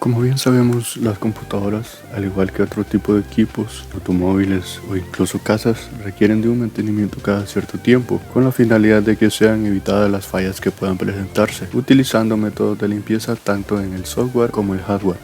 Como bien sabemos, las computadoras, al igual que otro tipo de equipos, automóviles o incluso casas, requieren de un mantenimiento cada cierto tiempo, con la finalidad de que sean evitadas las fallas que puedan presentarse, utilizando métodos de limpieza tanto en el software como el hardware.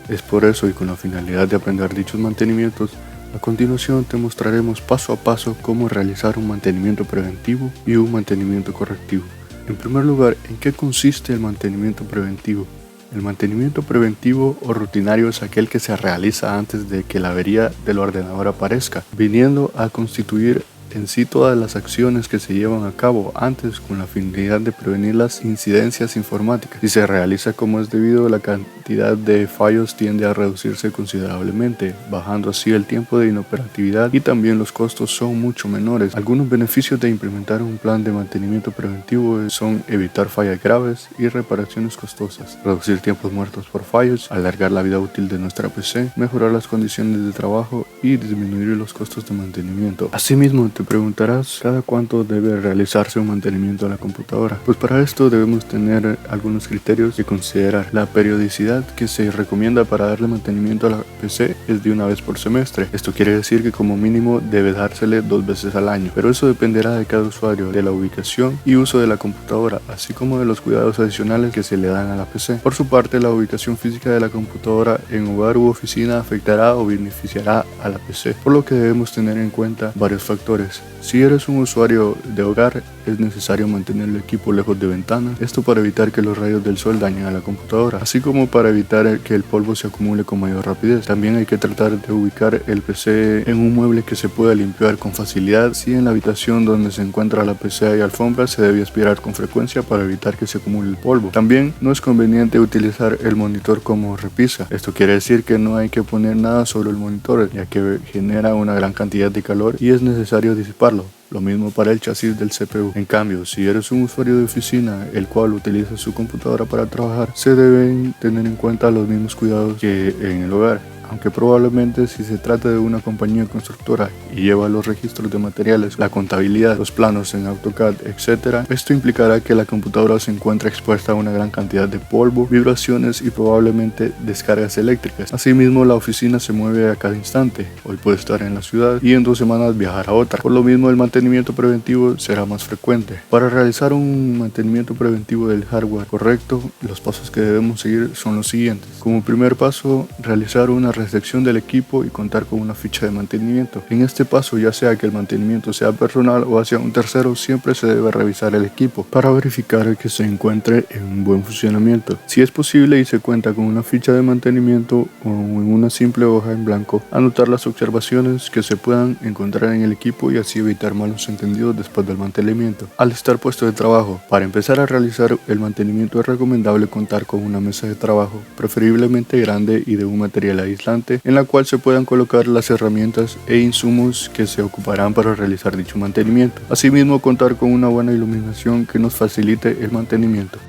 Es por eso y con la finalidad de aprender dichos mantenimientos, a continuación te mostraremos paso a paso cómo realizar un mantenimiento preventivo y un mantenimiento correctivo. En primer lugar, ¿en qué consiste el mantenimiento preventivo? El mantenimiento preventivo o rutinario es aquel que se realiza antes de que la avería del ordenador aparezca, viniendo a constituir en sí todas las acciones que se llevan a cabo antes con la finalidad de prevenir las incidencias informáticas. Si se realiza como es debido, la cantidad de fallos tiende a reducirse considerablemente, bajando así el tiempo de inoperatividad y también los costos son mucho menores. Algunos beneficios de implementar un plan de mantenimiento preventivo son evitar fallas graves y reparaciones costosas, reducir tiempos muertos por fallos, alargar la vida útil de nuestra PC, mejorar las condiciones de trabajo y disminuir los costos de mantenimiento. Asimismo, te preguntarás, ¿cada cuánto debe realizarse un mantenimiento a la computadora? Pues para esto debemos tener algunos criterios que considerar. La periodicidad que se recomienda para darle mantenimiento a la PC es de una vez por semestre. Esto quiere decir que como mínimo debe dársele 2 veces al año, pero eso dependerá de cada usuario, de la ubicación y uso de la computadora, así como de los cuidados adicionales que se le dan a la PC. Por su parte, la ubicación física de la computadora en hogar u oficina afectará o beneficiará a la PC, por lo que debemos tener en cuenta varios factores. Si eres un usuario de hogar, es necesario mantener el equipo lejos de ventanas, esto para evitar que los rayos del sol dañen a la computadora, así como para evitar que el polvo se acumule con mayor rapidez. También hay que tratar de ubicar el PC en un mueble que se pueda limpiar con facilidad. Si en la habitación donde se encuentra la PC hay alfombra, se debe aspirar con frecuencia para evitar que se acumule el polvo. También no es conveniente utilizar el monitor como repisa. Esto quiere decir que no hay que poner nada sobre el monitor, ya que genera una gran cantidad de calor y es necesario disiparlo. Lo mismo para el chasis del CPU. En cambio, si eres un usuario de oficina el cual utiliza su computadora para trabajar, se deben tener en cuenta los mismos cuidados que en el hogar. Aunque probablemente si se trata de una compañía constructora y lleva los registros de materiales, la contabilidad, los planos en AutoCAD, etc., esto implicará que la computadora se encuentra expuesta a una gran cantidad de polvo, vibraciones y probablemente descargas eléctricas. Asimismo, la oficina se mueve a cada instante. Hoy puede estar en la ciudad y en 2 semanas viajar a otra. Por lo mismo, el mantenimiento preventivo será más frecuente. Para realizar un mantenimiento preventivo del hardware correcto, los pasos que debemos seguir son los siguientes. Como primer paso, realizar una recepción del equipo y contar con una ficha de mantenimiento. En este paso, ya sea que el mantenimiento sea personal o hacia un tercero, siempre se debe revisar el equipo para verificar que se encuentre en un buen funcionamiento. Si es posible y se cuenta con una ficha de mantenimiento o en una simple hoja en blanco, anotar las observaciones que se puedan encontrar en el equipo y así evitar malos entendidos después del mantenimiento. Al estar puesto de trabajo, para empezar a realizar el mantenimiento es recomendable contar con una mesa de trabajo, preferiblemente grande y de un material aislante, en la cual se puedan colocar las herramientas e insumos que se ocuparán para realizar dicho mantenimiento. Asimismo, contar con una buena iluminación que nos facilite el mantenimiento.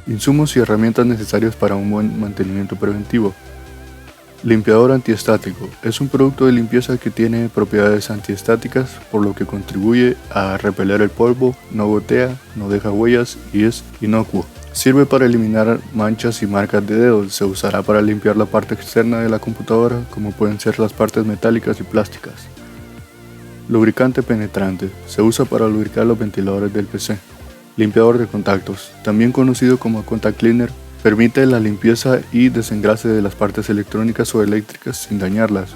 Insumos y herramientas necesarias para un buen mantenimiento preventivo. Limpiador antiestático. Es un producto de limpieza que tiene propiedades antiestáticas, por lo que contribuye a repeler el polvo, no gotea, no deja huellas y es inocuo. Sirve para eliminar manchas y marcas de dedos. Se usará para limpiar la parte externa de la computadora, como pueden ser las partes metálicas y plásticas. Lubricante penetrante. Se usa para lubricar los ventiladores del PC. Limpiador de contactos, también conocido como contact cleaner, permite la limpieza y desengrase de las partes electrónicas o eléctricas sin dañarlas,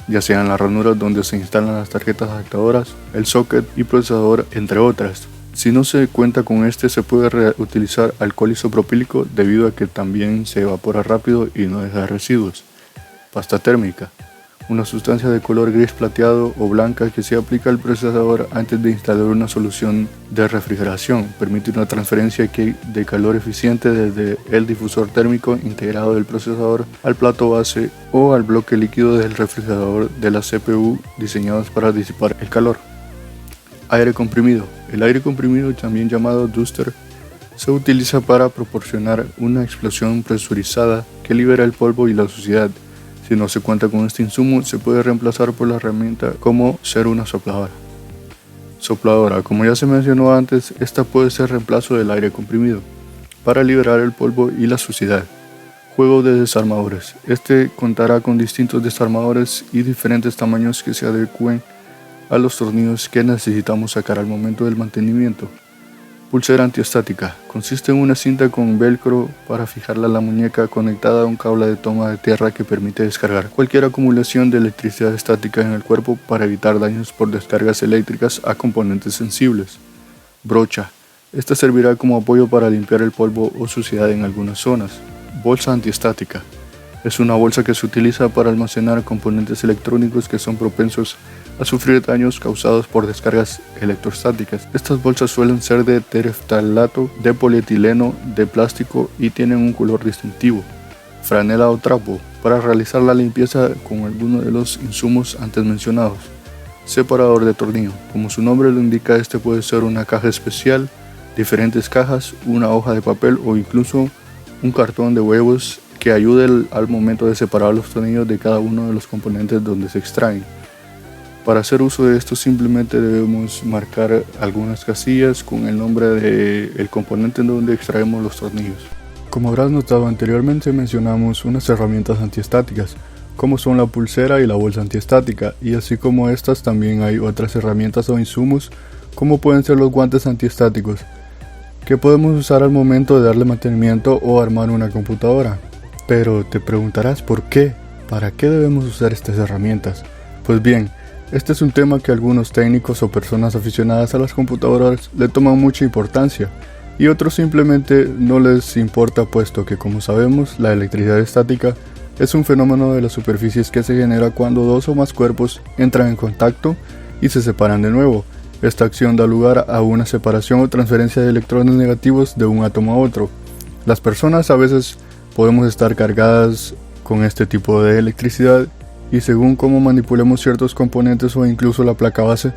ya sean las ranuras donde se instalan las tarjetas adaptadoras, el socket y procesador, entre otras. Si no se cuenta con este, se puede reutilizar alcohol isopropílico debido a que también se evapora rápido y no deja residuos. Pasta térmica. Una sustancia de color gris plateado o blanca que se aplica al procesador antes de instalar una solución de refrigeración. Permite una transferencia de calor eficiente desde el difusor térmico integrado del procesador al plato base o al bloque líquido del refrigerador de la CPU diseñados para disipar el calor. Aire comprimido. El aire comprimido, también llamado duster, se utiliza para proporcionar una explosión presurizada que libera el polvo y la suciedad. Si no se cuenta con este insumo, se puede reemplazar por la herramienta como ser una sopladora. Sopladora, como ya se mencionó antes, esta puede ser reemplazo del aire comprimido para liberar el polvo y la suciedad. Juego de desarmadores. Este contará con distintos desarmadores y diferentes tamaños que se adecúen a los tornillos que necesitamos sacar al momento del mantenimiento. Pulsera antiestática. Consiste en una cinta con velcro para fijarla a la muñeca conectada a un cable de toma de tierra que permite descargar cualquier acumulación de electricidad estática en el cuerpo para evitar daños por descargas eléctricas a componentes sensibles. Brocha. Esta servirá como apoyo para limpiar el polvo o suciedad en algunas zonas. Bolsa antiestática. Es una bolsa que se utiliza para almacenar componentes electrónicos que son propensos a sufrir daños causados por descargas electrostáticas. Estas bolsas suelen ser de tereftalato, de polietileno, de plástico y tienen un color distintivo. Franela o trapo, para realizar la limpieza con alguno de los insumos antes mencionados. Separador de tornillo. Como su nombre lo indica, este puede ser una caja especial, diferentes cajas, una hoja de papel o incluso un cartón de huevos que ayude al momento de separar los tornillos de cada uno de los componentes donde se extraen. Para hacer uso de esto simplemente debemos marcar algunas casillas con el nombre del componente en donde extraemos los tornillos. Como habrás notado anteriormente, mencionamos unas herramientas antiestáticas, como son la pulsera y la bolsa antiestática, y así como estas también hay otras herramientas o insumos como pueden ser los guantes antiestáticos, que podemos usar al momento de darle mantenimiento o armar una computadora. Pero te preguntarás ¿por qué? ¿Para qué debemos usar estas herramientas? Pues bien, este es un tema que algunos técnicos o personas aficionadas a las computadoras le toman mucha importancia y otros simplemente no les importa, puesto que, como sabemos, la electricidad estática es un fenómeno de las superficies que se genera cuando dos o más cuerpos entran en contacto y se separan de nuevo. Esta acción da lugar a una separación o transferencia de electrones negativos de un átomo a otro. Las personas a veces podemos estar cargadas con este tipo de electricidad y según cómo manipulemos ciertos componentes o incluso la placa base,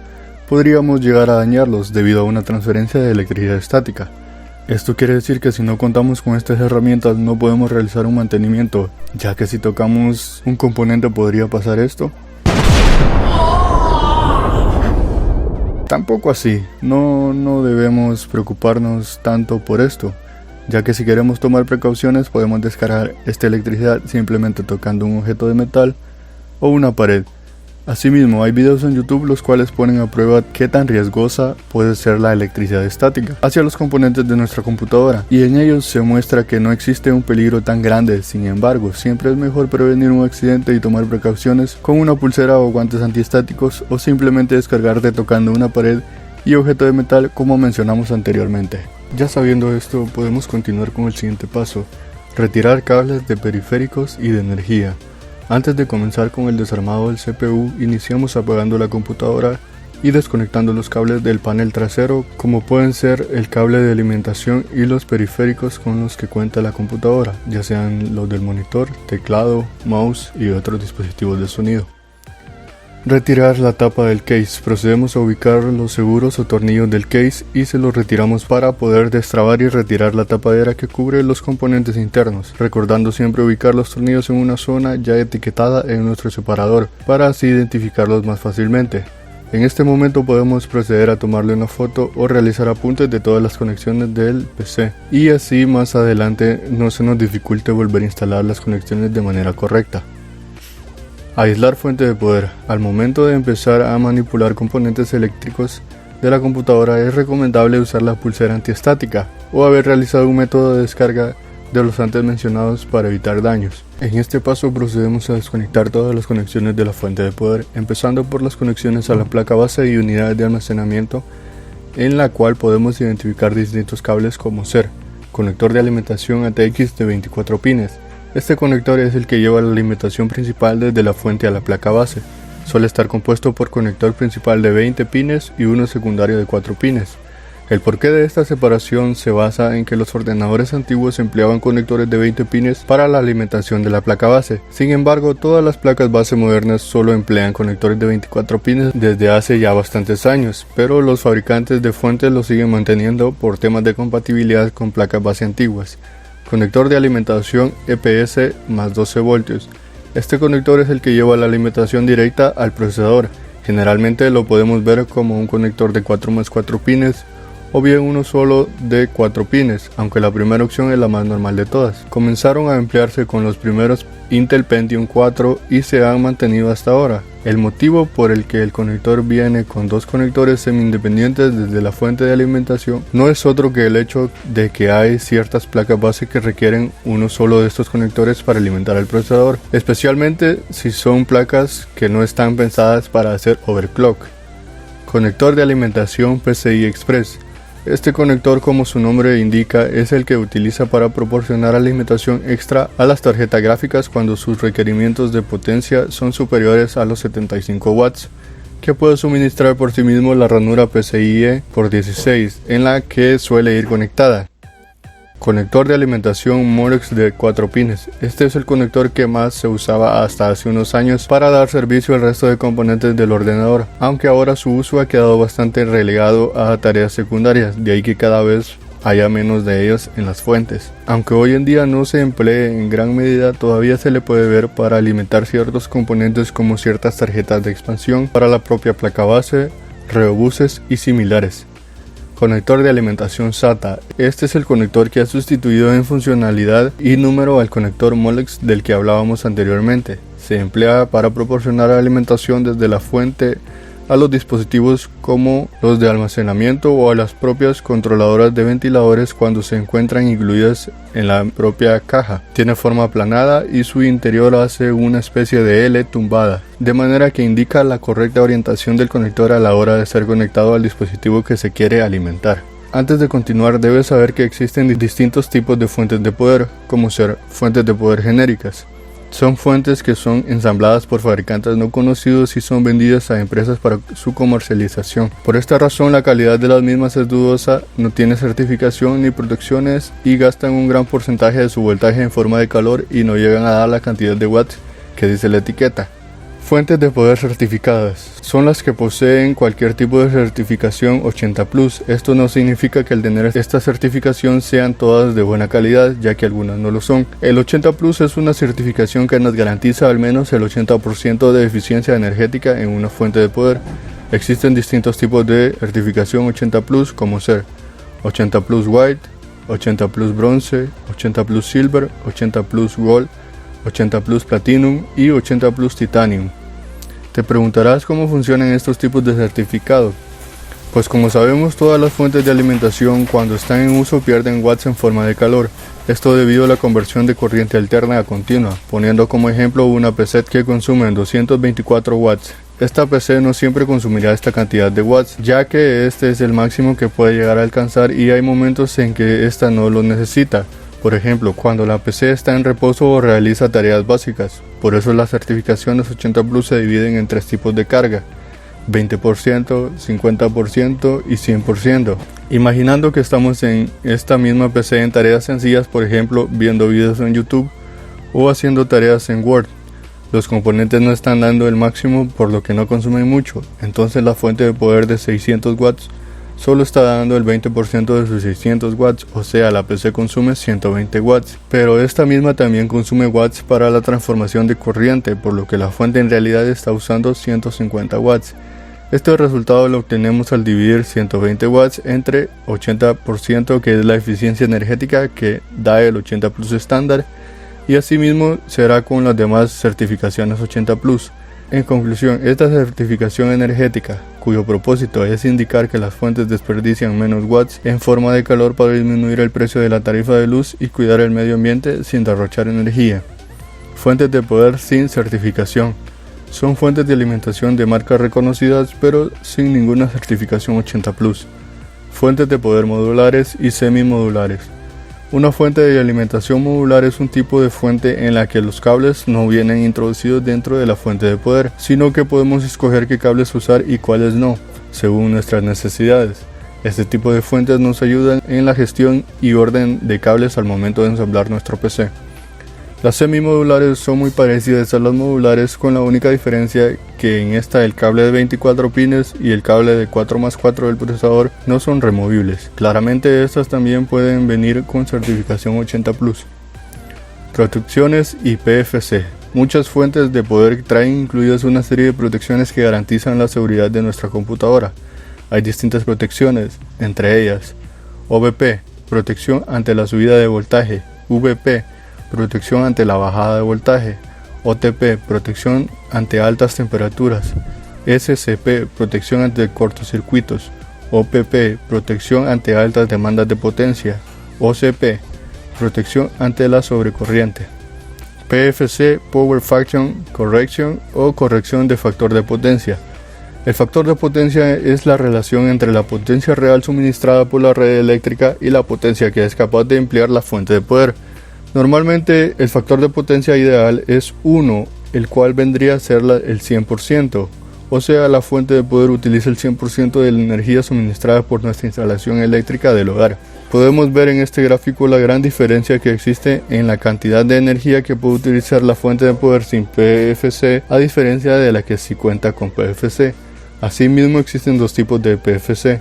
podríamos llegar a dañarlos debido a una transferencia de electricidad estática. Esto quiere decir que si no contamos con estas herramientas no podemos realizar un mantenimiento, ya que si tocamos un componente podría pasar esto. Tampoco así, no debemos preocuparnos tanto por esto, ya que si queremos tomar precauciones podemos descargar esta electricidad simplemente tocando un objeto de metal o una pared. Asimismo, hay videos en YouTube los cuales ponen a prueba qué tan riesgosa puede ser la electricidad estática hacia los componentes de nuestra computadora, y en ellos se muestra que no existe un peligro tan grande. Sin embargo, siempre es mejor prevenir un accidente y tomar precauciones con una pulsera o guantes antiestáticos, o simplemente descargarte tocando una pared y objeto de metal como mencionamos anteriormente. Ya sabiendo esto, podemos continuar con el siguiente paso: retirar cables de periféricos y de energía. Antes de comenzar con el desarmado del CPU, iniciamos apagando la computadora y desconectando los cables del panel trasero, como pueden ser el cable de alimentación y los periféricos con los que cuenta la computadora, ya sean los del monitor, teclado, mouse y otros dispositivos de sonido. Retirar la tapa del case. Procedemos a ubicar los seguros o tornillos del case y se los retiramos para poder destrabar y retirar la tapadera que cubre los componentes internos, recordando siempre ubicar los tornillos en una zona ya etiquetada en nuestro separador para así identificarlos más fácilmente. En este momento podemos proceder a tomarle una foto o realizar apuntes de todas las conexiones del PC, y así más adelante no se nos dificulte volver a instalar las conexiones de manera correcta. Aislar fuente de poder. Al momento de empezar a manipular componentes eléctricos de la computadora es recomendable usar la pulsera antiestática o haber realizado un método de descarga de los antes mencionados para evitar daños. En este paso procedemos a desconectar todas las conexiones de la fuente de poder, empezando por las conexiones a la placa base y unidades de almacenamiento, en la cual podemos identificar distintos cables como ser conector de alimentación ATX de 24 pines. Este conector es el que lleva la alimentación principal desde la fuente a la placa base. Suele estar compuesto por conector principal de 20 pines y uno secundario de 4 pines. El porqué de esta separación se basa en que los ordenadores antiguos empleaban conectores de 20 pines para la alimentación de la placa base. Sin embargo, todas las placas base modernas solo emplean conectores de 24 pines desde hace ya bastantes años, pero los fabricantes de fuentes lo siguen manteniendo por temas de compatibilidad con placas base antiguas. Conector de alimentación EPS más 12 voltios. Este conector es el que lleva la alimentación directa al procesador. Generalmente lo podemos ver como un conector de 4 más 4 pines o bien uno solo de 4 pines, aunque la primera opción es la más normal de todas. Comenzaron a emplearse con los primeros Intel Pentium 4 y se han mantenido hasta ahora. El motivo por el que el conector viene con 2 conectores semi-independientes desde la fuente de alimentación no es otro que el hecho de que hay ciertas placas base que requieren uno solo de estos conectores para alimentar el procesador, especialmente si son placas que no están pensadas para hacer overclock. Conector de alimentación PCI Express. Este conector, como su nombre indica, es el que utiliza para proporcionar alimentación extra a las tarjetas gráficas cuando sus requerimientos de potencia son superiores a los 75 watts, que puede suministrar por sí mismo la ranura PCIe x 16 en la que suele ir conectada. Conector de alimentación Molex de 4 pines. Este es el conector que más se usaba hasta hace unos años para dar servicio al resto de componentes del ordenador, aunque ahora su uso ha quedado bastante relegado a tareas secundarias, de ahí que cada vez haya menos de ellos en las fuentes. Aunque hoy en día no se emplee en gran medida, todavía se le puede ver para alimentar ciertos componentes como ciertas tarjetas de expansión para la propia placa base, reobuses y similares. Conector de alimentación SATA. Este es el conector que ha sustituido en funcionalidad y número al conector Molex del que hablábamos anteriormente. Se emplea para proporcionar alimentación desde la fuente a los dispositivos como los de almacenamiento o a las propias controladoras de ventiladores cuando se encuentran incluidas en la propia caja. Tiene forma aplanada y su interior hace una especie de L tumbada, de manera que indica la correcta orientación del conector a la hora de ser conectado al dispositivo que se quiere alimentar. Antes de continuar, debes saber que existen distintos tipos de fuentes de poder, como ser fuentes de poder genéricas. Son fuentes que son ensambladas por fabricantes no conocidos y son vendidas a empresas para su comercialización. Por esta razón, la calidad de las mismas es dudosa, no tiene certificación ni protecciones y gastan un gran porcentaje de su voltaje en forma de calor y no llegan a dar la cantidad de watts que dice la etiqueta. Fuentes de poder certificadas son las que poseen cualquier tipo de certificación 80+. Esto no significa que al tener esta certificación sean todas de buena calidad, ya que algunas no lo son. El 80+ es una certificación que nos garantiza al menos el 80% de eficiencia energética en una fuente de poder. Existen distintos tipos de certificación 80+, como ser 80+ White, 80+ Bronce, 80+ Silver, 80+ Gold, 80+ Platinum y 80+ Titanium. Te preguntarás cómo funcionan estos tipos de certificados. Pues como sabemos, todas las fuentes de alimentación cuando están en uso pierden watts en forma de calor. Esto debido a la conversión de corriente alterna a continua, poniendo como ejemplo una PC que consume 224 watts. Esta PC no siempre consumirá esta cantidad de watts, ya que este es el máximo que puede llegar a alcanzar y hay momentos en que esta no lo necesita. Por ejemplo, cuando la PC está en reposo o realiza tareas básicas. Por eso las certificaciones 80+ se dividen en 3 tipos de carga: 20%, 50% y 100%. Imaginando que estamos en esta misma PC en tareas sencillas, por ejemplo, viendo videos en YouTube o haciendo tareas en Word. Los componentes no están dando el máximo, por lo que no consumen mucho. Entonces la fuente de poder de 600 watts solo está dando el 20% de sus 600 watts, o sea, la PC consume 120 watts, pero esta misma también consume watts para la transformación de corriente, por lo que la fuente en realidad está usando 150 watts. Este resultado lo obtenemos al dividir 120 watts entre 80%, que es la eficiencia energética que da el 80+ estándar, y asimismo será con las demás certificaciones 80+. En conclusión, esta certificación energética, cuyo propósito es indicar que las fuentes desperdician menos watts en forma de calor para disminuir el precio de la tarifa de luz y cuidar el medio ambiente sin derrochar energía. Fuentes de poder sin certificación. Son fuentes de alimentación de marcas reconocidas pero sin ninguna certificación 80+. Fuentes de poder modulares y semimodulares. Una fuente de alimentación modular es un tipo de fuente en la que los cables no vienen introducidos dentro de la fuente de poder, sino que podemos escoger qué cables usar y cuáles no, según nuestras necesidades. Este tipo de fuentes nos ayudan en la gestión y orden de cables al momento de ensamblar nuestro PC. Las semimodulares son muy parecidas a las modulares, con la única diferencia que en esta el cable de 24 pines y el cable de 4+4 del procesador no son removibles. Claramente estas también pueden venir con certificación 80+. Protecciones IPFC. Muchas fuentes de poder traen incluidas una serie de protecciones que garantizan la seguridad de nuestra computadora. Hay distintas protecciones, entre ellas OVP, protección ante la subida de voltaje, VP, protección ante la bajada de voltaje, OTP, protección ante altas temperaturas, SCP, protección ante cortocircuitos, OPP, protección ante altas demandas de potencia, OCP, protección ante la sobrecorriente. PFC, Power Faction Correction o corrección de factor de potencia. El factor de potencia es la relación entre la potencia real suministrada por la red eléctrica y la potencia que es capaz de emplear la fuente de poder. Normalmente el factor de potencia ideal es 1, el cual vendría a ser el 100%, o sea, la fuente de poder utiliza el 100% de la energía suministrada por nuestra instalación eléctrica del hogar. Podemos ver en este gráfico la gran diferencia que existe en la cantidad de energía que puede utilizar la fuente de poder sin PFC a diferencia de la que sí cuenta con PFC. Asimismo existen dos tipos de PFC.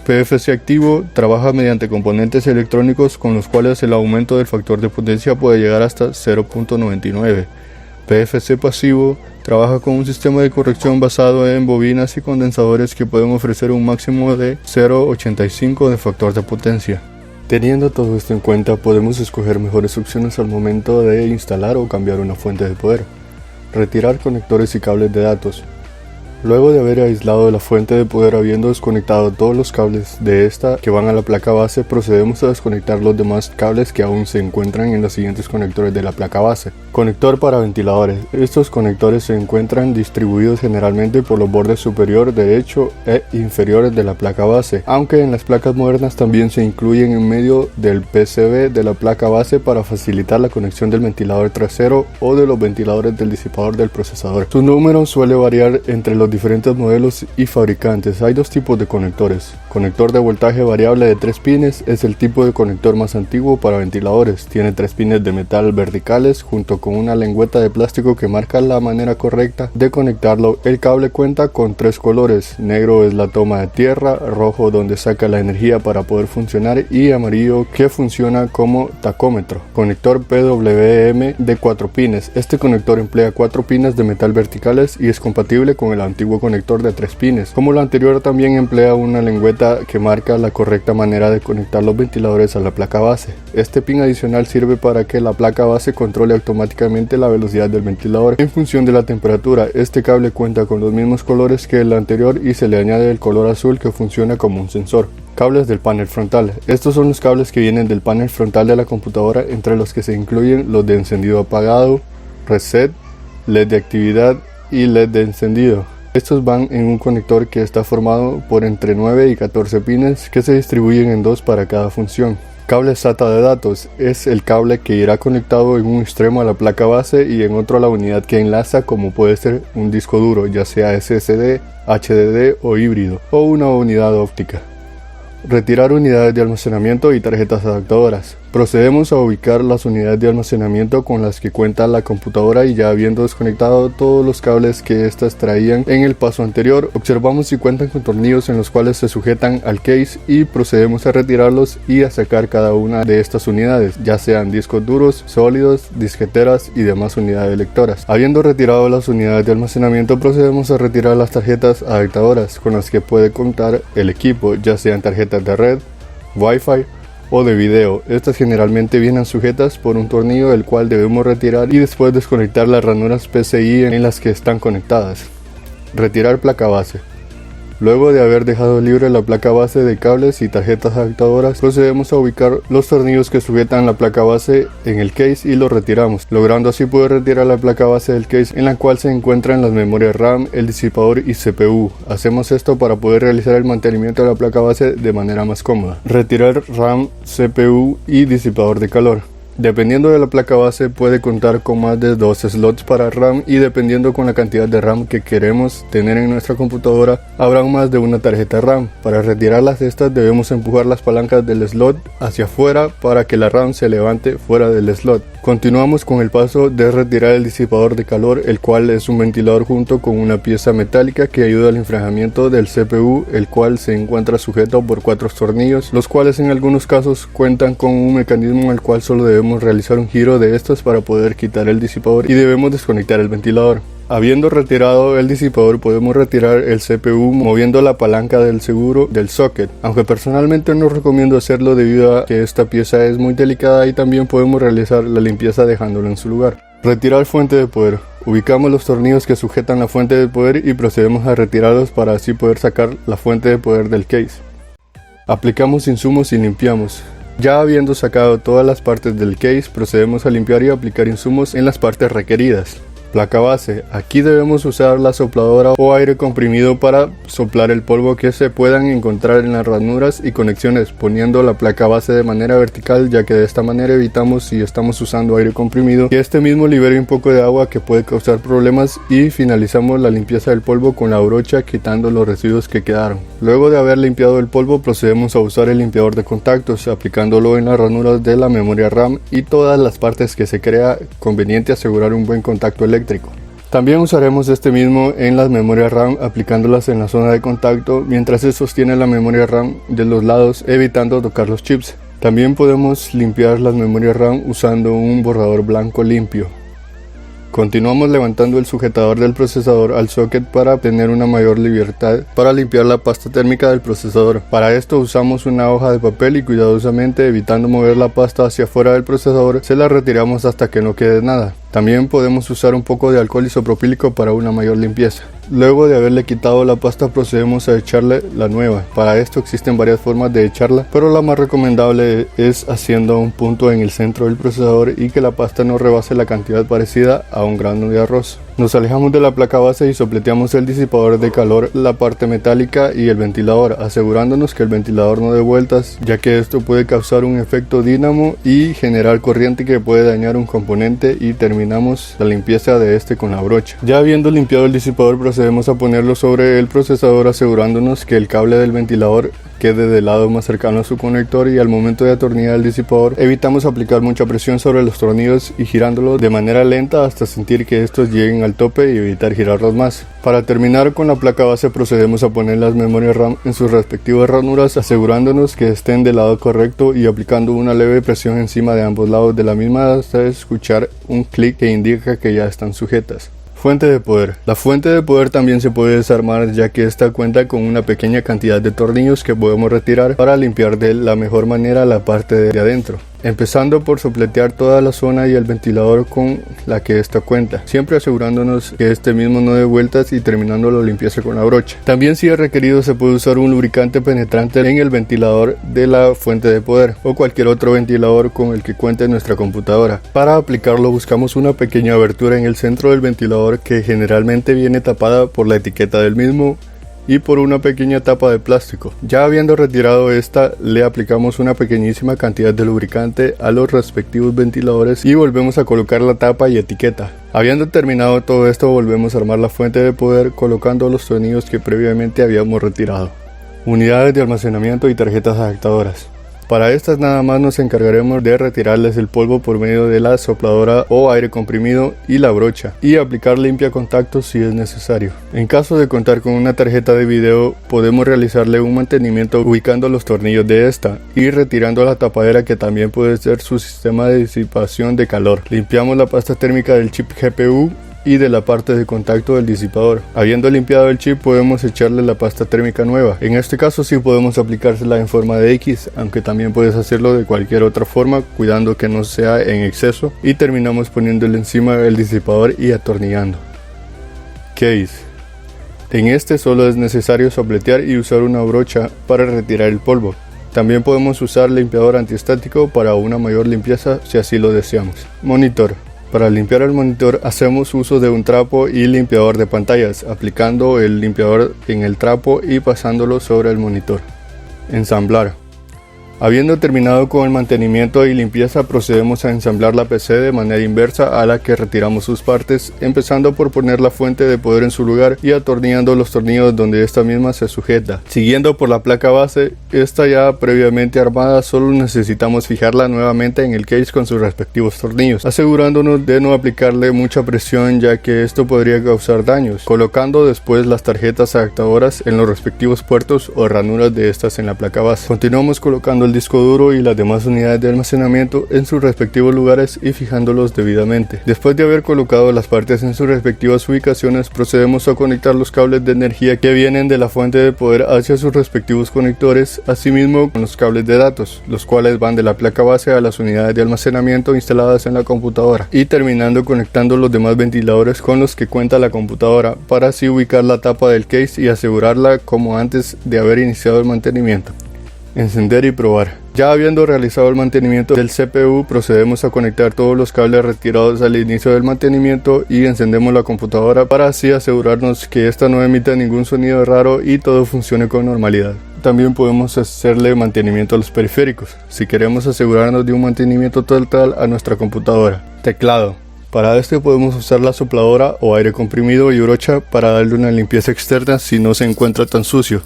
PFC activo trabaja mediante componentes electrónicos con los cuales el aumento del factor de potencia puede llegar hasta 0.99. PFC pasivo trabaja con un sistema de corrección basado en bobinas y condensadores que pueden ofrecer un máximo de 0.85 de factor de potencia. Teniendo todo esto en cuenta, podemos escoger mejores opciones al momento de instalar o cambiar una fuente de poder. Retirar conectores y cables de datos. Luego de haber aislado la fuente de poder habiendo desconectado todos los cables de esta que van a la placa base, procedemos a desconectar los demás cables que aún se encuentran en los siguientes conectores de la placa base. Conector para ventiladores. Estos conectores se encuentran distribuidos generalmente por los bordes superior, derecho e inferiores de la placa base, aunque en las placas modernas también se incluyen en medio del PCB de la placa base para facilitar la conexión del ventilador trasero o de los ventiladores del disipador del procesador. Su número suele variar entre los diferentes modelos y fabricantes. Hay dos tipos de conectores. Conector de voltaje variable de 3 pines es el tipo de conector más antiguo para ventiladores. Tiene 3 pines de metal verticales junto con una lengüeta de plástico que marca la manera correcta de conectarlo. El cable cuenta con 3 colores. Negro es la toma de tierra, rojo donde saca la energía para poder funcionar y amarillo que funciona como tacómetro. Conector PWM de 4 pines. Este conector emplea 4 pines de metal verticales y es compatible con el antiguo conector de 3 pines. Como lo anterior, también emplea una lengüeta que marca la correcta manera de conectar los ventiladores a la placa base. Este pin adicional sirve para que la placa base controle automáticamente la velocidad del ventilador en función de la temperatura. Este cable cuenta con los mismos colores que el anterior y se le añade el color azul que funciona como un sensor. Cables del panel frontal. Estos son los cables que vienen del panel frontal de la computadora, entre los que se incluyen los de encendido apagado, reset, LED de actividad y LED de encendido. Estos van en un conector que está formado por entre 9 y 14 pines que se distribuyen en 2 para cada función. Cable SATA de datos es el cable que irá conectado en un extremo a la placa base y en otro a la unidad que enlaza, como puede ser un disco duro, ya sea SSD, HDD o híbrido, o una unidad óptica. Retirar unidades de almacenamiento y tarjetas adaptadoras. Procedemos a ubicar las unidades de almacenamiento con las que cuenta la computadora y ya habiendo desconectado todos los cables que éstas traían en el paso anterior, observamos si cuentan con tornillos en los cuales se sujetan al case y procedemos a retirarlos y a sacar cada una de estas unidades, ya sean discos duros, sólidos, disqueteras y demás unidades lectoras. Habiendo retirado las unidades de almacenamiento, procedemos a retirar las tarjetas adaptadoras con las que puede contar el equipo, ya sean tarjetas de red, Wi-Fi o de video. Estas generalmente vienen sujetas por un tornillo, el cual debemos retirar y después desconectar las ranuras PCI en las que están conectadas. Retirar placa base. Luego de haber dejado libre la placa base de cables y tarjetas adaptadoras, procedemos a ubicar los tornillos que sujetan la placa base en el case y los retiramos, logrando así poder retirar la placa base del case en la cual se encuentran las memorias RAM, el disipador y CPU. Hacemos esto para poder realizar el mantenimiento de la placa base de manera más cómoda. Retirar RAM, CPU y disipador de calor. Dependiendo de la placa base puede contar con más de 2 slots para RAM y dependiendo con la cantidad de RAM que queremos tener en nuestra computadora habrá más de una tarjeta RAM. Para retirar las estas debemos empujar las palancas del slot hacia afuera para que la RAM se levante fuera del slot. Continuamos con el paso de retirar el disipador de calor, el cual es un ventilador junto con una pieza metálica que ayuda al enfriamiento del CPU, el cual se encuentra sujeto por 4 tornillos, los cuales en algunos casos cuentan con un mecanismo en el cual solo debemos realizar un giro de estos para poder quitar el disipador y debemos desconectar el ventilador. Habiendo retirado el disipador, podemos retirar el CPU moviendo la palanca del seguro del socket, aunque personalmente no recomiendo hacerlo debido a que esta pieza es muy delicada, y también podemos realizar la limpieza dejándolo en su lugar. Retirar fuente de poder. Ubicamos los tornillos que sujetan la fuente de poder y procedemos a retirarlos para así poder sacar la fuente de poder del case. Aplicamos insumos y limpiamos. Ya habiendo sacado todas las partes del case, procedemos a limpiar y aplicar insumos en las partes requeridas. Placa base. Aquí debemos usar la sopladora o aire comprimido para soplar el polvo que se puedan encontrar en las ranuras y conexiones, poniendo la placa base de manera vertical, ya que de esta manera evitamos, si estamos usando aire comprimido, que este mismo libere un poco de agua que puede causar problemas, y finalizamos la limpieza del polvo con la brocha quitando los residuos que quedaron. Luego de haber limpiado el polvo, procedemos a usar el limpiador de contactos, aplicándolo en las ranuras de la memoria RAM y todas las partes que se crea conveniente asegurar un buen contacto eléctrico. También usaremos este mismo en las memorias RAM, aplicándolas en la zona de contacto mientras se sostiene la memoria RAM de los lados, evitando tocar los chips. También podemos limpiar las memorias RAM usando un borrador blanco limpio. Continuamos levantando el sujetador del procesador al socket para obtener una mayor libertad para limpiar la pasta térmica del procesador. Para esto usamos una hoja de papel y cuidadosamente, evitando mover la pasta hacia afuera del procesador, se la retiramos hasta que no quede nada. También podemos usar un poco de alcohol isopropílico para una mayor limpieza. Luego de haberle quitado la pasta, procedemos a echarle la nueva. Para esto existen varias formas de echarla, pero la más recomendable es haciendo un punto en el centro del procesador y que la pasta no rebase la cantidad parecida a un grano de arroz. Nos alejamos de la placa base y sopleteamos el disipador de calor, la parte metálica y el ventilador, asegurándonos que el ventilador no dé vueltas, ya que esto puede causar un efecto dínamo y generar corriente que puede dañar un componente, y terminamos la limpieza de este con la brocha. Ya habiendo limpiado el disipador, procedemos a ponerlo sobre el procesador, asegurándonos que el cable del ventilador quede del lado más cercano a su conector, y al momento de atornillar el disipador evitamos aplicar mucha presión sobre los tornillos y girándolo de manera lenta hasta sentir que estos lleguen al tope y evitar girarlos más. Para terminar con la placa base, procedemos a poner las memorias RAM en sus respectivas ranuras, asegurándonos que estén del lado correcto y aplicando una leve presión encima de ambos lados de la misma hasta escuchar un clic que indica que ya están sujetas. Fuente de poder. La fuente de poder también se puede desarmar, ya que esta cuenta con una pequeña cantidad de tornillos que podemos retirar para limpiar de la mejor manera la parte de adentro. Empezando por sopletear toda la zona y el ventilador con la que esta cuenta, siempre asegurándonos que este mismo no dé vueltas, y terminando la limpieza con la brocha. También, si es requerido, se puede usar un lubricante penetrante en el ventilador de la fuente de poder o cualquier otro ventilador con el que cuente nuestra computadora. Para aplicarlo, buscamos una pequeña abertura en el centro del ventilador que generalmente viene tapada por la etiqueta del mismo y por una pequeña tapa de plástico. Ya habiendo retirado esta, le aplicamos una pequeñísima cantidad de lubricante a los respectivos ventiladores y volvemos a colocar la tapa y etiqueta. Habiendo terminado todo esto, volvemos a armar la fuente de poder colocando los tornillos que previamente habíamos retirado. Unidades de almacenamiento y tarjetas adaptadoras. Para estas nada más nos encargaremos de retirarles el polvo por medio de la sopladora o aire comprimido y la brocha, y aplicar limpia contactos si es necesario. En caso de contar con una tarjeta de video, podemos realizarle un mantenimiento ubicando los tornillos de esta y retirando la tapadera, que también puede ser su sistema de disipación de calor. Limpiamos la pasta térmica del chip GPU y de la parte de contacto del disipador. Habiendo limpiado el chip, podemos echarle la pasta térmica nueva. En este caso sí podemos aplicársela en forma de X, aunque también puedes hacerlo de cualquier otra forma, cuidando que no sea en exceso, y terminamos poniéndole encima el disipador y atornillando. Case. En este solo es necesario sopletear y usar una brocha para retirar el polvo. También podemos usar limpiador antiestático para una mayor limpieza si así lo deseamos. Monitor. Para limpiar el monitor hacemos uso de un trapo y limpiador de pantallas, aplicando el limpiador en el trapo y pasándolo sobre el monitor. Ensamblar. Habiendo terminado con el mantenimiento y limpieza, procedemos a ensamblar la PC de manera inversa a la que retiramos sus partes, empezando por poner la fuente de poder en su lugar y atornillando los tornillos donde esta misma se sujeta. Siguiendo por la placa base, esta ya previamente armada, solo necesitamos fijarla nuevamente en el case con sus respectivos tornillos, asegurándonos de no aplicarle mucha presión, ya que esto podría causar daños, colocando después las tarjetas adaptadoras en los respectivos puertos o ranuras de estas en la placa base. Continuamos colocando colocando el disco duro y las demás unidades de almacenamiento en sus respectivos lugares y fijándolos debidamente. Después de haber colocado las partes en sus respectivas ubicaciones, procedemos a conectar los cables de energía que vienen de la fuente de poder hacia sus respectivos conectores, asimismo con los cables de datos, los cuales van de la placa base a las unidades de almacenamiento instaladas en la computadora, y terminando conectando los demás ventiladores con los que cuenta la computadora, para así ubicar la tapa del case y asegurarla como antes de haber iniciado el mantenimiento. Encender y probar. Ya habiendo realizado el mantenimiento del CPU, procedemos a conectar todos los cables retirados al inicio del mantenimiento y encendemos la computadora para así asegurarnos que esta no emita ningún sonido raro y todo funcione con normalidad. También podemos hacerle mantenimiento a los periféricos, si queremos asegurarnos de un mantenimiento total a nuestra computadora. Teclado. Para esto podemos usar la sopladora o aire comprimido y brocha para darle una limpieza externa si no se encuentra tan sucio.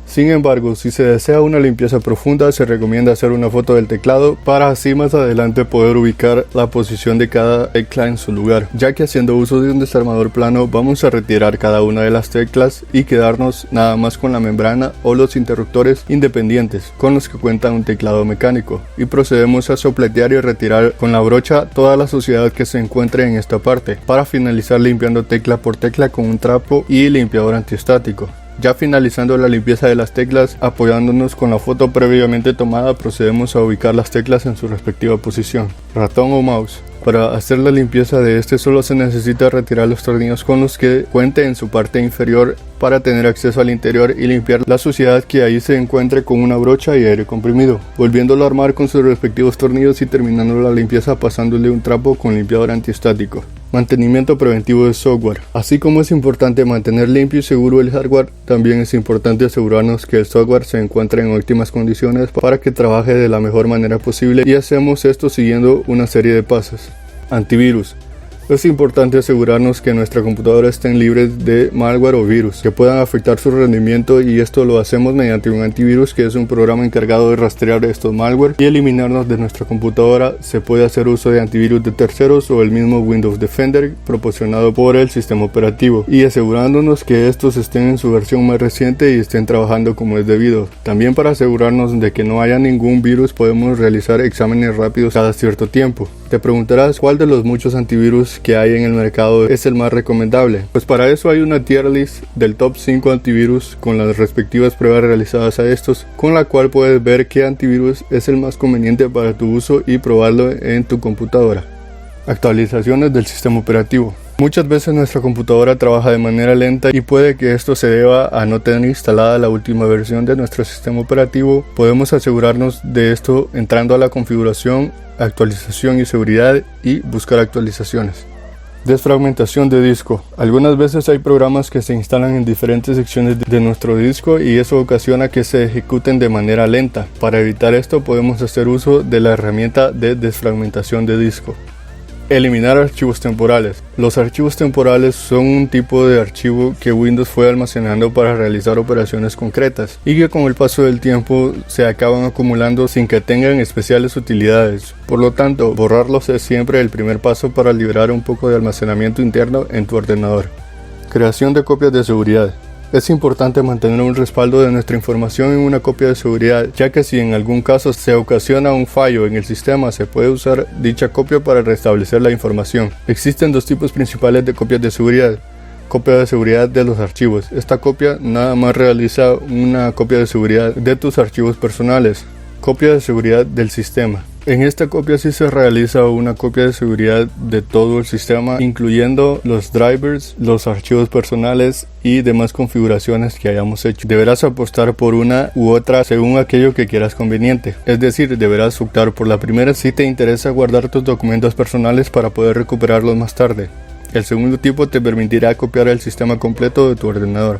Sin embargo, si se desea una limpieza profunda, se recomienda hacer una foto del teclado para así más adelante poder ubicar la posición de cada tecla en su lugar, ya que haciendo uso de un desarmador plano vamos a retirar cada una de las teclas y quedarnos nada más con la membrana o los interruptores independientes con los que cuenta un teclado mecánico, y procedemos a sopletear y retirar con la brocha toda la suciedad que se encuentre en esta parte, para finalizar limpiando tecla por tecla con un trapo y limpiador antiestático. Ya finalizando la limpieza de las teclas, apoyándonos con la foto previamente tomada, procedemos a ubicar las teclas en su respectiva posición. Ratón o mouse. Para hacer la limpieza de este solo se necesita retirar los tornillos con los que cuente en su parte inferior para tener acceso al interior y limpiar la suciedad que ahí se encuentre con una brocha y aire comprimido, volviéndolo a armar con sus respectivos tornillos y terminando la limpieza pasándole un trapo con limpiador antiestático. Mantenimiento preventivo de software. Así como es importante mantener limpio y seguro el hardware, también es importante asegurarnos que el software se encuentre en óptimas condiciones para que trabaje de la mejor manera posible, y hacemos esto siguiendo una serie de pasos. Antivirus. Es importante asegurarnos que nuestra computadora estén libres de malware o virus que puedan afectar su rendimiento, y esto lo hacemos mediante un antivirus, que es un programa encargado de rastrear estos malware y eliminarnos de nuestra computadora. Se puede hacer uso de antivirus de terceros o el mismo Windows Defender proporcionado por el sistema operativo, y asegurándonos que estos estén en su versión más reciente y estén trabajando como es debido. También, para asegurarnos de que no haya ningún virus, podemos realizar exámenes rápidos cada cierto tiempo. Te preguntarás cuál de los muchos antivirus que hay en el mercado es el más recomendable. Pues para eso hay una tier list del top 5 antivirus con las respectivas pruebas realizadas a estos, con la cual puedes ver qué antivirus es el más conveniente para tu uso y probarlo en tu computadora. Actualizaciones del sistema operativo. Muchas veces nuestra computadora trabaja de manera lenta y puede que esto se deba a no tener instalada la última versión de nuestro sistema operativo. Podemos asegurarnos de esto entrando a la configuración, actualización y seguridad y buscar actualizaciones. Desfragmentación de disco. Algunas veces hay programas que se instalan en diferentes secciones de nuestro disco y eso ocasiona que se ejecuten de manera lenta. Para evitar esto podemos hacer uso de la herramienta de desfragmentación de disco. Eliminar archivos temporales. Los archivos temporales son un tipo de archivo que Windows fue almacenando para realizar operaciones concretas y que con el paso del tiempo se acaban acumulando sin que tengan especiales utilidades. Por lo tanto, borrarlos es siempre el primer paso para liberar un poco de almacenamiento interno en tu ordenador. Creación de copias de seguridad. Es importante mantener un respaldo de nuestra información en una copia de seguridad, ya que si en algún caso se ocasiona un fallo en el sistema, se puede usar dicha copia para restablecer la información. Existen dos tipos principales de copias de seguridad. Copia de seguridad de los archivos. Esta copia nada más realiza una copia de seguridad de tus archivos personales. Copia de seguridad del sistema. En esta copia sí se realiza una copia de seguridad de todo el sistema, incluyendo los drivers, los archivos personales y demás configuraciones que hayamos hecho. Deberás apostar por una u otra según aquello que quieras conveniente. Es decir, deberás optar por la primera si te interesa guardar tus documentos personales para poder recuperarlos más tarde. El segundo tipo te permitirá copiar el sistema completo de tu ordenador.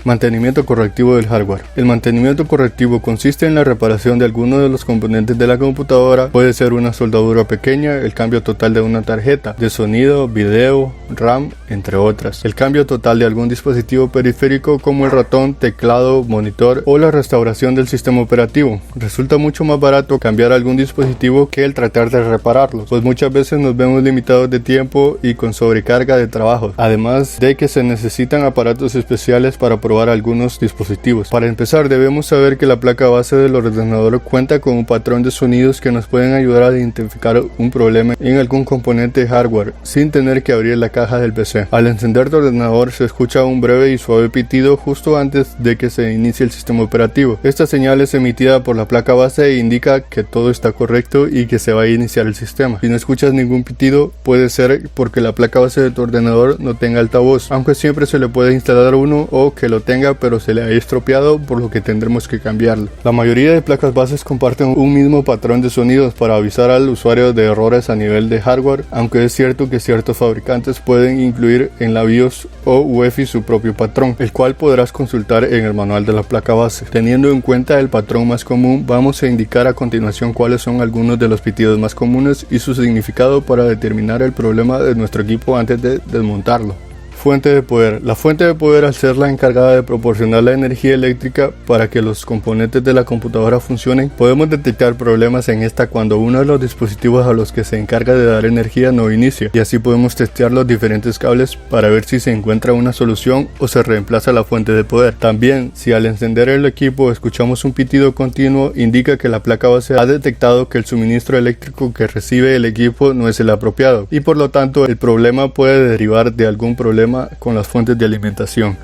Mantenimiento correctivo del hardware. El mantenimiento correctivo consiste en la reparación de alguno de los componentes de la computadora. Puede ser una soldadura pequeña, el cambio total de una tarjeta de sonido, video, RAM, entre otras. El cambio total de algún dispositivo periférico como el ratón, teclado, monitor o la restauración del sistema operativo. Resulta mucho más barato cambiar algún dispositivo que el tratar de repararlos, pues muchas veces nos vemos limitados de tiempo y con sobrecarga de trabajo. Además de que se necesitan aparatos especiales para probar probar algunos dispositivos. Para empezar, debemos saber que la placa base del ordenador cuenta con un patrón de sonidos que nos pueden ayudar a identificar un problema en algún componente de hardware sin tener que abrir la caja del PC. Al encender tu ordenador se escucha un breve y suave pitido justo antes de que se inicie el sistema operativo. Esta señal es emitida por la placa base e indica que todo está correcto y que se va a iniciar el sistema. Si no escuchas ningún pitido, puede ser porque la placa base de tu ordenador no tenga altavoz, aunque siempre se le puede instalar uno o que lo tenga pero se le haya estropeado, por lo que tendremos que cambiarlo. La mayoría de placas bases comparten un mismo patrón de sonidos para avisar al usuario de errores a nivel de hardware, aunque es cierto que ciertos fabricantes pueden incluir en la BIOS o UEFI su propio patrón, el cual podrás consultar en el manual de la placa base. Teniendo en cuenta el patrón más común, vamos a indicar a continuación cuáles son algunos de los pitidos más comunes y su significado para determinar el problema de nuestro equipo antes de desmontarlo. Fuente de poder. La fuente de poder, al ser la encargada de proporcionar la energía eléctrica para que los componentes de la computadora funcionen, podemos detectar problemas en esta cuando uno de los dispositivos a los que se encarga de dar energía no inicia, y así podemos testear los diferentes cables para ver si se encuentra una solución o se reemplaza la fuente de poder. También, si al encender el equipo escuchamos un pitido continuo, indica que la placa base ha detectado que el suministro eléctrico que recibe el equipo no es el apropiado, y por lo tanto el problema puede derivar de algún problema con las fuentes de alimentación.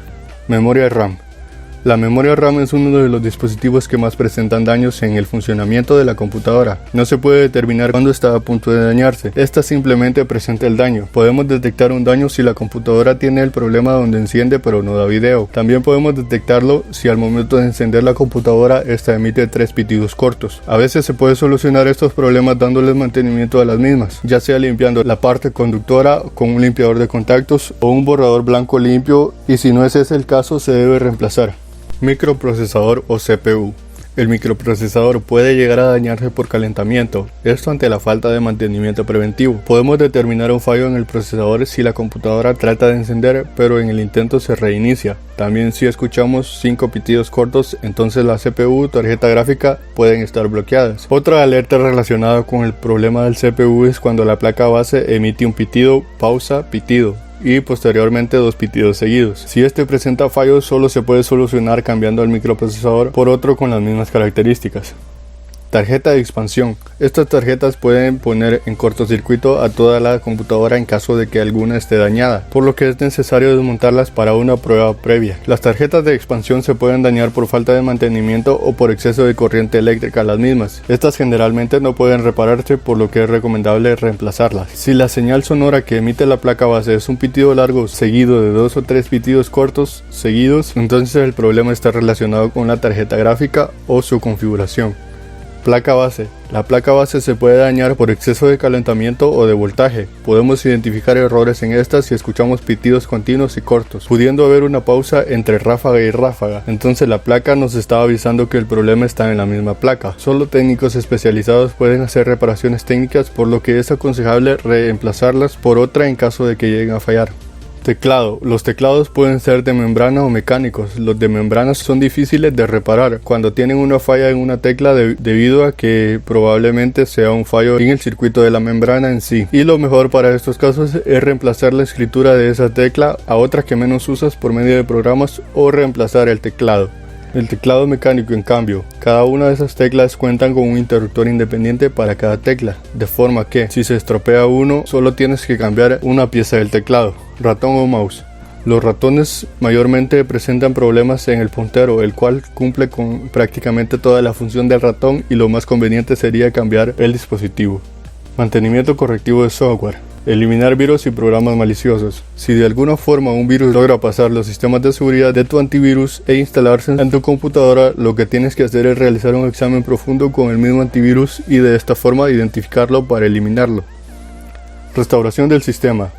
Memoria RAM. La memoria RAM es uno de los dispositivos que más presentan daños en el funcionamiento de la computadora. No se puede determinar cuándo está a punto de dañarse. Esta simplemente presenta el daño. Podemos detectar un daño si la computadora tiene el problema donde enciende pero no da video. También podemos detectarlo si al momento de encender la computadora esta emite 3 pitidos cortos. A veces se puede solucionar estos problemas dándoles mantenimiento a las mismas, ya sea limpiando la parte conductora con un limpiador de contactos o un borrador blanco limpio, y si no es ese el caso se debe reemplazar. Microprocesador o CPU. El microprocesador puede llegar a dañarse por calentamiento, esto ante la falta de mantenimiento preventivo. Podemos determinar un fallo en el procesador si la computadora trata de encender pero en el intento se reinicia. También si escuchamos 5 pitidos cortos, entonces la CPU, tarjeta gráfica, pueden estar bloqueadas. Otra alerta relacionada con el problema del CPU es cuando la placa base emite un pitido, pausa, pitido, y posteriormente 2 pitidos seguidos. Si este presenta fallos, solo se puede solucionar cambiando el microprocesador por otro con las mismas características. Tarjeta de expansión. Estas tarjetas pueden poner en cortocircuito a toda la computadora en caso de que alguna esté dañada, por lo que es necesario desmontarlas para una prueba previa. Las tarjetas de expansión se pueden dañar por falta de mantenimiento o por exceso de corriente eléctrica a las mismas. Estas generalmente no pueden repararse, por lo que es recomendable reemplazarlas. Si la señal sonora que emite la placa base es un pitido largo seguido de 2 o 3 pitidos cortos seguidos, entonces el problema está relacionado con la tarjeta gráfica o su configuración. Placa base. La placa base se puede dañar por exceso de calentamiento o de voltaje. Podemos identificar errores en esta si escuchamos pitidos continuos y cortos, pudiendo haber una pausa entre ráfaga y ráfaga. Entonces la placa nos está avisando que el problema está en la misma placa. Solo técnicos especializados pueden hacer reparaciones técnicas, por lo que es aconsejable reemplazarlas por otra en caso de que lleguen a fallar. Teclado. Los teclados pueden ser de membrana o mecánicos. Los de membrana son difíciles de reparar cuando tienen una falla en una tecla debido a que probablemente sea un fallo en el circuito de la membrana en sí. Y lo mejor para estos casos es reemplazar la escritura de esa tecla a otra que menos usas por medio de programas, o reemplazar el teclado. El teclado mecánico, en cambio, cada una de esas teclas cuentan con un interruptor independiente para cada tecla, de forma que si se estropea uno, solo tienes que cambiar una pieza del teclado. Ratón o mouse. Los ratones mayormente presentan problemas en el puntero, el cual cumple con prácticamente toda la función del ratón, y lo más conveniente sería cambiar el dispositivo. Mantenimiento correctivo de software. Eliminar virus y programas maliciosos. Si de alguna forma un virus logra pasar los sistemas de seguridad de tu antivirus e instalarse en tu computadora, lo que tienes que hacer es realizar un examen profundo con el mismo antivirus y de esta forma identificarlo para eliminarlo. Restauración del sistema.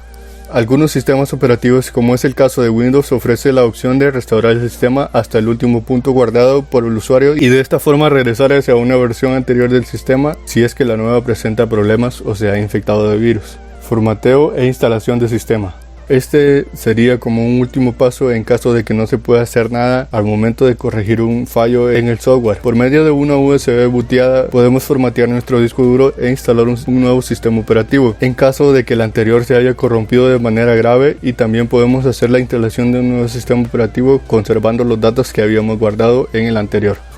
Algunos sistemas operativos, como es el caso de Windows, ofrece la opción de restaurar el sistema hasta el último punto guardado por el usuario y de esta forma regresar hacia una versión anterior del sistema si es que la nueva presenta problemas o se ha infectado de virus. Formateo e instalación de sistema. Este sería como un último paso en caso de que no se pueda hacer nada al momento de corregir un fallo en el software. Por medio de una USB booteada podemos formatear nuestro disco duro e instalar un nuevo sistema operativo en caso de que el anterior se haya corrompido de manera grave, y también podemos hacer la instalación de un nuevo sistema operativo conservando los datos que habíamos guardado en el anterior.